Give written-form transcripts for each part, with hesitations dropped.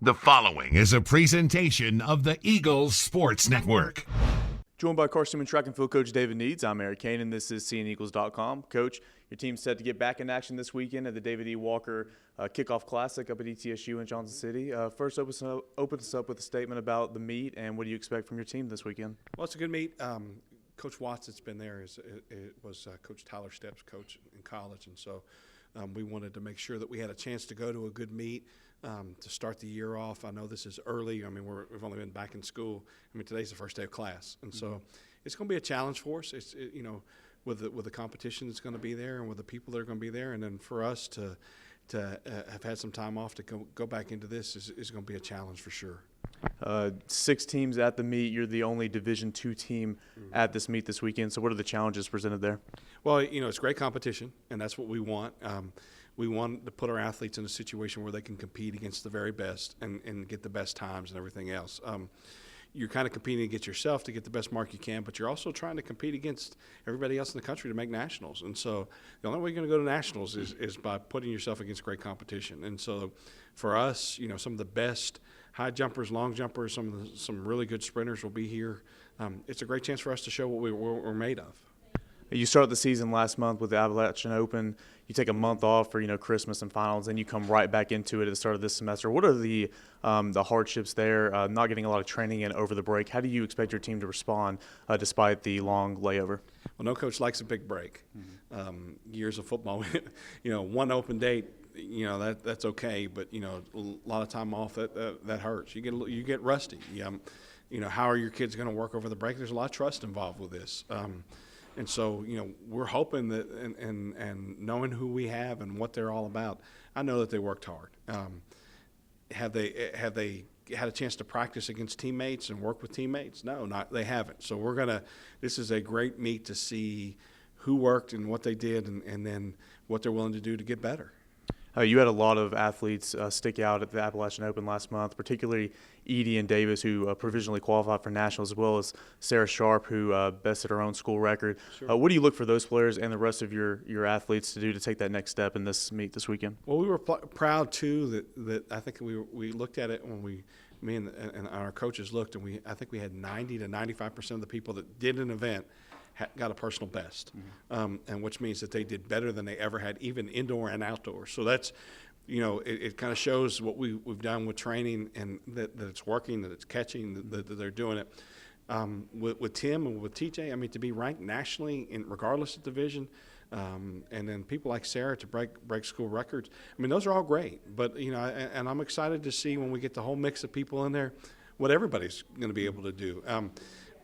The following is a presentation of the Eagles Sports Network. Joined by Carson-Newman track and field coach David Needs, I'm Eric Kane, and this is CNEagles.com. Coach, your team's set to get back in action this weekend at the David E. Walker Kickoff Classic up at ETSU in Johnson City. First, open us up with a statement about the meet and what do you expect from your team this weekend? Well, it's a good meet. Coach Watts that's been there was Coach Tyler Stepp's coach in college, and so we wanted to make sure that we had a chance to go to a good meet to start the year off. I know this is early. I mean, we've only been back in school. I mean, today's the first day of class, and so it's going to be a challenge for us. With the competition that's going to be there and with the people that are going to be there, and then for us to have had some time off to go back into this is going to be a challenge for sure. 6 teams at the meet. You're the only Division II team at this meet this weekend. So what are the challenges presented there? Well, it's great competition, and that's what we want. We want to put our athletes in a situation where they can compete against the very best and get the best times and everything else. You're kind of competing against yourself to get the best mark you can, but you're also trying to compete against everybody else in the country to make nationals. And so the only way you're going to go to nationals is by putting yourself against great competition. And so for us, some of the best high jumpers, long jumpers, some really good sprinters will be here. It's a great chance for us to show what we're made of. You started the season last month with the Appalachian Open. You take a month off for Christmas and finals, and you come right back into it at the start of this semester. What are the hardships there? Not getting a lot of training in over the break. How do you expect your team to respond despite the long layover? Well, no coach likes a big break. Years of football, one open date. That's okay, but a lot of time off that hurts. You get rusty. How are your kids going to work over the break? There's a lot of trust involved with this. And so, we're hoping that and knowing who we have and what they're all about, I know that they worked hard. Have they had a chance to practice against teammates and work with teammates? No, they haven't. So this is a great meet to see who worked and what they did and then what they're willing to do to get better. You had a lot of athletes stick out at the Appalachian Open last month, particularly Edie and Davis, who provisionally qualified for nationals, as well as Sarah Sharp, who bested her own school record. Sure. What do you look for those players and the rest of your athletes to do to take that next step in this meet this weekend? Well, we were proud too that I think we looked at it when me and our coaches looked, and I think we had 90 to 95% of the people that did an event got a personal best, and which means that they did better than they ever had, even indoor and outdoor. So that's, it kind of shows what we've done with training and that it's working, that it's catching, that they're doing it. With Tim and with TJ, I mean, to be ranked nationally regardless of division, and then people like Sarah to break school records. I mean, those are all great. But and I'm excited to see when we get the whole mix of people in there, what everybody's going to be able to do.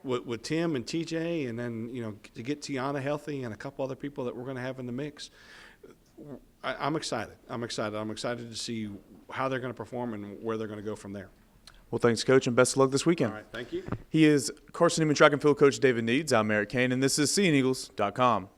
With Tim and TJ, and then to get Tiana healthy and a couple other people that we're going to have in the mix, I'm excited. I'm excited to see how they're going to perform and where they're going to go from there. Well, thanks, Coach, and best of luck this weekend. All right, thank you. He is Carson-Newman track and field coach David Needs. I'm Eric Kane, and this is CNEagles.com.